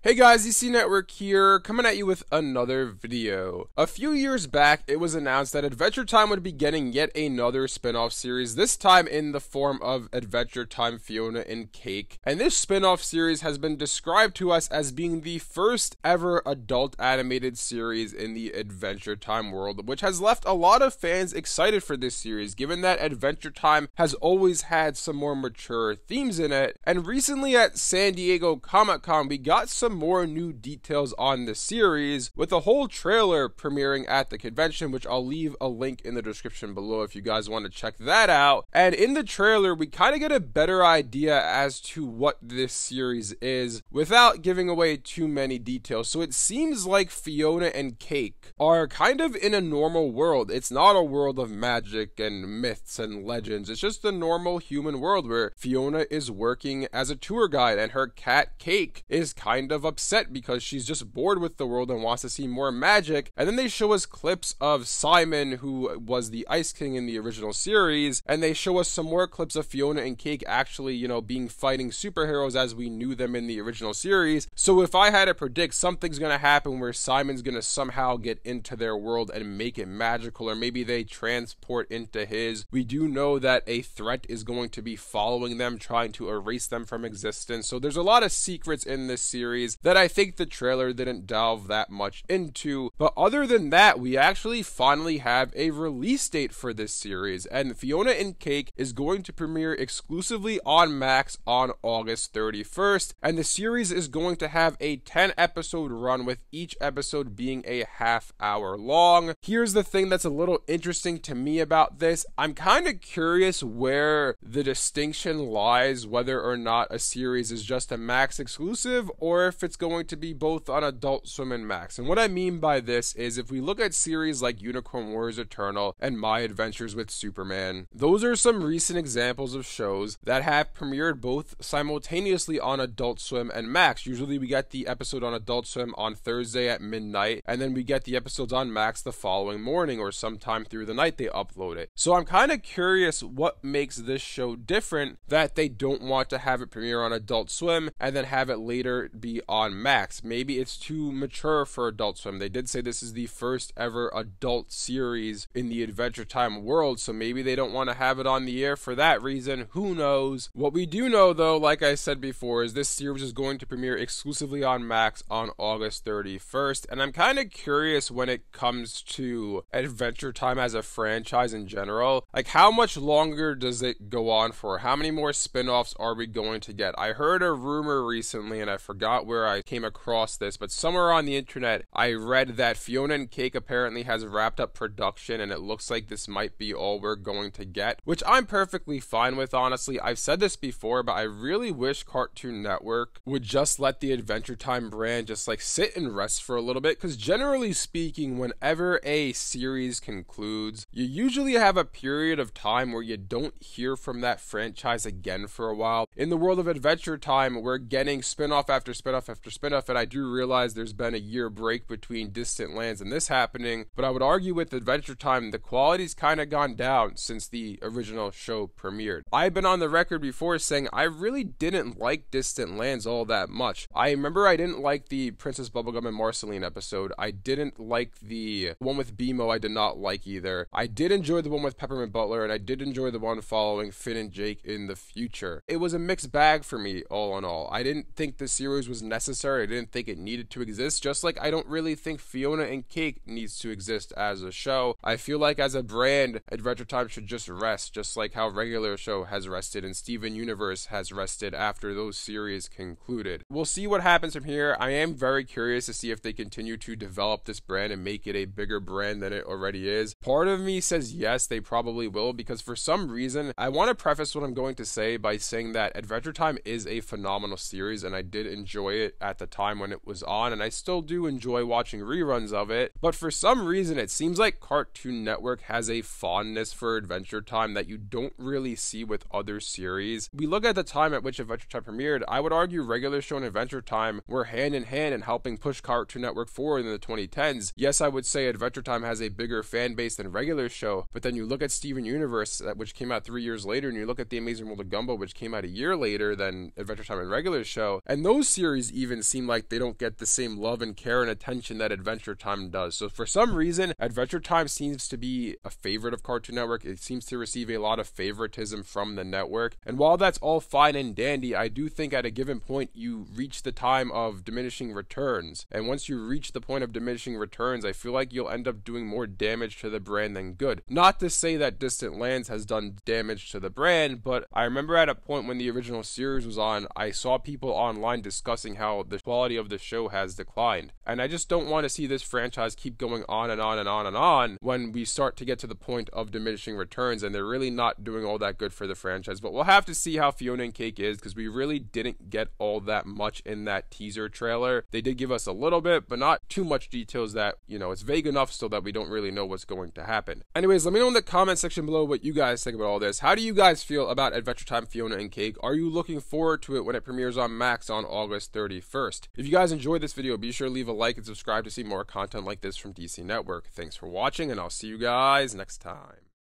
Hey guys, EC Network here, coming at you with another video. A few years back, it was announced that Adventure Time would be getting yet another spin-off series, this time in the form of Adventure Time Fionna and Cake. And this spin-off series has been described to us as being the first ever adult animated series in the Adventure Time world, which has left a lot of fans excited for this series, given that Adventure Time has always had some more mature themes in it. And recently at San Diego Comic-Con, we got some more new details on the series, with a whole trailer premiering at the convention, which I'll leave a link in the description below if you guys want to check that out. And in the trailer, we kind of get a better idea as to what this series is, without giving away too many details. So it seems like Fionna and Cake are kind of in a normal world. It's not a world of magic and myths and legends. It's just a normal human world where Fionna is working as a tour guide and her cat Cake is kind of upset because she's just bored with the world and wants to see more magic. And then they show us clips of Simon, who was the Ice King in the original series, and they show us some more clips of Fionna and Cake actually, being fighting superheroes as we knew them in the original series. So if I had to predict, something's gonna happen where Simon's gonna somehow get into their world and make it magical, or maybe they transport into his. We do know that a threat is going to be following them, trying to erase them from existence. So there's a lot of secrets in this series that I think the trailer didn't delve that much into. But other than that, we actually finally have a release date for this series, and Fionna and Cake is going to premiere exclusively on Max on August 31st, and the series is going to have a 10-episode run, with each episode being a half-hour long. Here's the thing that's a little interesting to me about this. I'm kind of curious where the distinction lies, whether or not a series is just a Max exclusive, or if it's going to be both on Adult Swim and Max. And what I mean by this is, if we look at series like Unicorn Warriors Eternal and My Adventures with Superman, those are some recent examples of shows that have premiered both simultaneously on Adult Swim and Max. Usually we get the episode on Adult Swim on Thursday at midnight, and then we get the episodes on Max the following morning, or sometime through the night they upload it. So I'm kind of curious what makes this show different, that they don't want to have it premiere on Adult Swim and then have it later be on Max. Maybe it's too mature for Adult Swim. They did say this is the first ever adult series in the Adventure Time world, so maybe they don't want to have it on the air for that reason. Who knows? What we do know, though, like I said before, is this series is going to premiere exclusively on Max on August 31st, and I'm kind of curious when it comes to Adventure Time as a franchise in general. Like, how much longer does it go on for? How many more spin-offs are we going to get? I heard a rumor recently, and I forgot where I came across this, but somewhere on the internet I read that Fionna and Cake apparently has wrapped up production, and it looks like this might be all we're going to get, which I'm perfectly fine with, honestly. I've said this before, but I really wish Cartoon Network would just let the Adventure Time brand just like sit and rest for a little bit, because generally speaking, whenever a series concludes, you usually have a period of time where you don't hear from that franchise again for a while. In the world of Adventure Time, we're getting spin-off after spin-off after spin-off, and I do realize there's been a year break between Distant Lands and this happening, but I would argue with Adventure Time, the quality's kind of gone down since the original show premiered. I've been on the record before saying I really didn't like Distant Lands all that much. I remember I didn't like the Princess Bubblegum and Marceline episode. I didn't like the one with BMO. I did not like either. I did enjoy the one with Peppermint Butler, and I did enjoy the one following Finn and Jake in the future. It was a mixed bag for me, all in all. I didn't think the series was necessary. I didn't think it needed to exist, just like I don't really think Fionna and Cake needs to exist as a show. I feel like as a brand, Adventure Time should just rest, just like how Regular Show has rested and Steven Universe has rested after those series concluded. We'll see what happens from here. I am very curious to see if they continue to develop this brand and make it a bigger brand than it already is. Part of me says yes, they probably will, because for some reason, I want to preface what I'm going to say by saying that Adventure Time is a phenomenal series, and I did enjoy it at the time when it was on, and I still do enjoy watching reruns of it. But for some reason, it seems like Cartoon Network has a fondness for Adventure Time that you don't really see with other series. We look at the time at which Adventure Time premiered, I would argue Regular Show and Adventure Time were hand in hand in helping push Cartoon Network forward in the 2010s. Yes, I would say Adventure Time has a bigger fan base than Regular Show, but then you look at Steven Universe, which came out 3 years later, and you look at The Amazing World of Gumball, which came out a year later than Adventure Time and Regular Show, and those series, even seem like they don't get the same love and care and attention that Adventure Time does. So for some reason, Adventure Time seems to be a favorite of Cartoon Network. It seems to receive a lot of favoritism from the network. And while that's all fine and dandy, I do think at a given point you reach the time of diminishing returns. And once you reach the point of diminishing returns, I feel like you'll end up doing more damage to the brand than good. Not to say that Distant Lands has done damage to the brand, but I remember at a point when the original series was on, I saw people online discussing how the quality of the show has declined. And I just don't want to see this franchise keep going on and on and on and on when we start to get to the point of diminishing returns, and they're really not doing all that good for the franchise. But we'll have to see how Fionna and Cake is, because we really didn't get all that much in that teaser trailer. They did give us a little bit, but not too much details that, you know, it's vague enough so that we don't really know what's going to happen. Anyways, let me know in the comment section below what you guys think about all this. How do you guys feel about Adventure Time Fionna and Cake? Are you looking forward to it when it premieres on Max on August 31st? If you guys enjoyed this video, be sure to leave a like and subscribe to see more content like this from DC Network. Thanks for watching, and I'll see you guys next time.